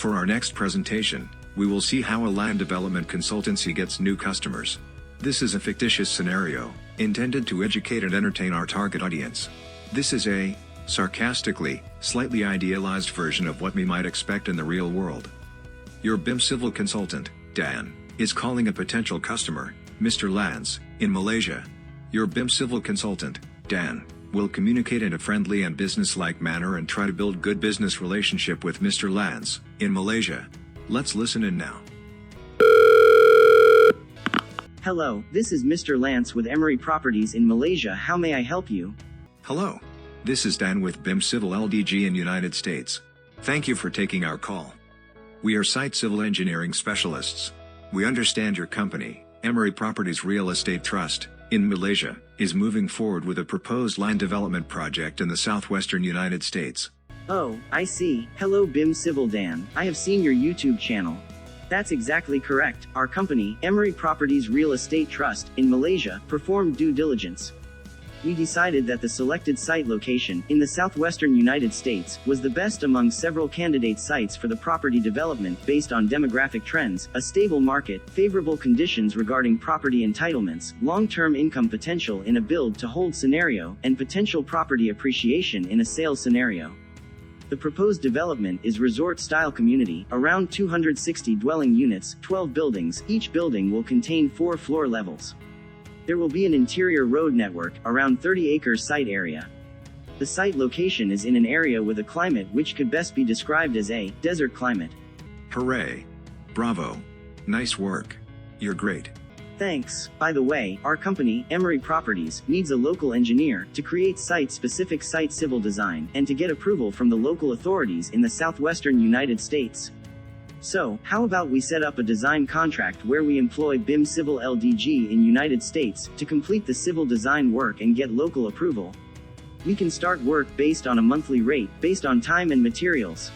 For our next presentation, we will see how a land development consultancy gets new customers. This is a fictitious scenario, intended to educate and entertain our target audience. This is a, sarcastically, slightly idealized version of what we might expect in the real world. Your BIM civil consultant, Dan, is calling a potential customer, Mr. Lance, in Malaysia. Your BIM civil consultant, Dan, will communicate in a friendly and business-like manner and try to build good business relationship with Mr. Lance, in Malaysia. Let's listen in now. Hello, this is Mr. Lance with Emery Properties in Malaysia. How may I help you? Hello. This is Dan with BIM Civil LDG in United States. Thank you for taking our call. We are site civil engineering specialists. We understand your company, Emery Properties Real Estate Trust, in Malaysia, is moving forward with a proposed land development project in the southwestern United States. Oh, I see. Hello BIM Civil Dan, I have seen your YouTube channel. That's exactly correct. Our company, Emery Properties Real Estate Trust, in Malaysia, performed due diligence. We decided that the selected site location, in the southwestern United States, was the best among several candidate sites for the property development based on demographic trends, a stable market, favorable conditions regarding property entitlements, long-term income potential in a build-to-hold scenario, and potential property appreciation in a sales scenario. The proposed development is resort-style community, around 260 dwelling units, 12 buildings, each building will contain 4 floor levels. There will be an interior road network, around 30 acres site area. The site location is in an area with a climate which could best be described as a desert climate. Hooray! Bravo! Nice work. You're great. Thanks. By the way, our company, Emery Properties, needs a local engineer to create site-specific site civil design and to get approval from the local authorities in the southwestern United States. So, how about we set up a design contract where we employ BIM Civil LDG in United States to complete the civil design work and get local approval? We can start work based on a monthly rate, based on time and materials.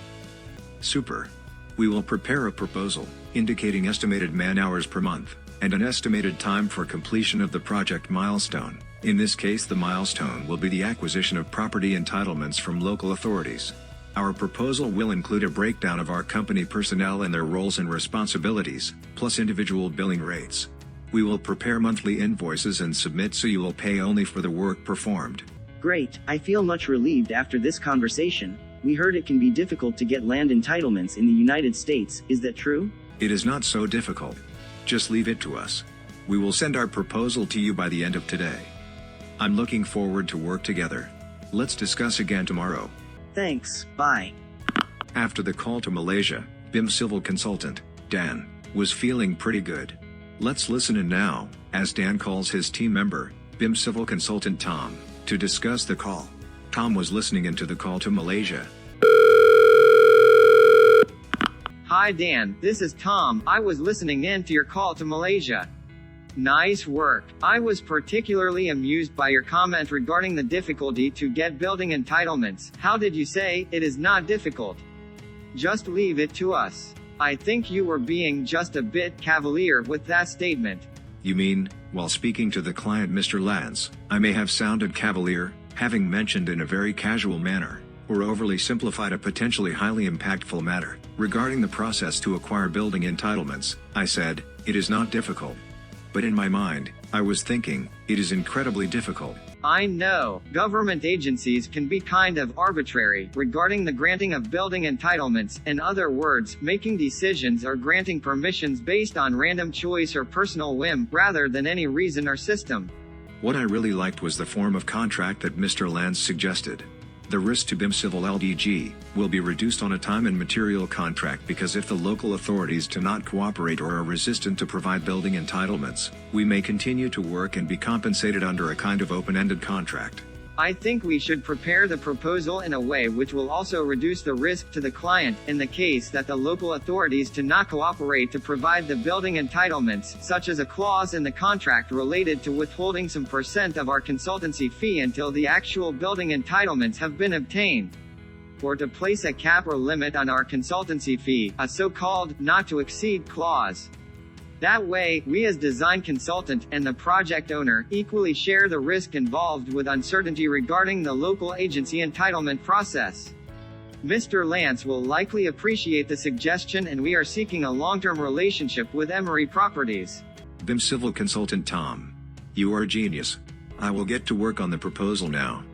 Super. We will prepare a proposal, indicating estimated man-hours per month, and an estimated time for completion of the project milestone. In this case, the milestone will be the acquisition of property entitlements from local authorities. Our proposal will include a breakdown of our company personnel and their roles and responsibilities, plus individual billing rates. We will prepare monthly invoices and submit so you will pay only for the work performed. Great, I feel much relieved after this conversation. We heard it can be difficult to get land entitlements in the United States, is that true? It is not so difficult. Just leave it to us. We will send our proposal to you by the end of today. I'm looking forward to work together. Let's discuss again tomorrow. Thanks, bye. After the call to Malaysia, BIM civil consultant, Dan, was feeling pretty good. Let's listen in now, as Dan calls his team member, BIM civil consultant Tom, to discuss the call. Tom was listening into the call to Malaysia. Hi Dan, this is Tom. I was listening in to your call to Malaysia. Nice work. I was particularly amused by your comment regarding the difficulty to get building entitlements. How did you say, it is not difficult? Just leave it to us. I think you were being just a bit cavalier with that statement. You mean, while speaking to the client Mr. Lance, I may have sounded cavalier, having mentioned in a very casual manner, or overly simplified a potentially highly impactful matter. Regarding the process to acquire building entitlements, I said, it is not difficult. But in my mind, I was thinking, it is incredibly difficult. I know, government agencies can be kind of arbitrary regarding the granting of building entitlements, in other words, making decisions or granting permissions based on random choice or personal whim, rather than any reason or system. What I really liked was the form of contract that Mr. Lance suggested. The risk to BIM Civil LDG will be reduced on a time and material contract because if the local authorities do not cooperate or are resistant to provide building entitlements, we may continue to work and be compensated under a kind of open-ended contract. I think we should prepare the proposal in a way which will also reduce the risk to the client, in the case that the local authorities do not cooperate to provide the building entitlements, such as a clause in the contract related to withholding some % of our consultancy fee until the actual building entitlements have been obtained. Or to place a cap or limit on our consultancy fee, a so-called not to exceed clause. That way, we as design consultant, and the project owner, equally share the risk involved with uncertainty regarding the local agency entitlement process. Mr. Lance will likely appreciate the suggestion, and we are seeking a long-term relationship with Emery Properties. BIM Civil Consultant Tom. You are a genius. I will get to work on the proposal now.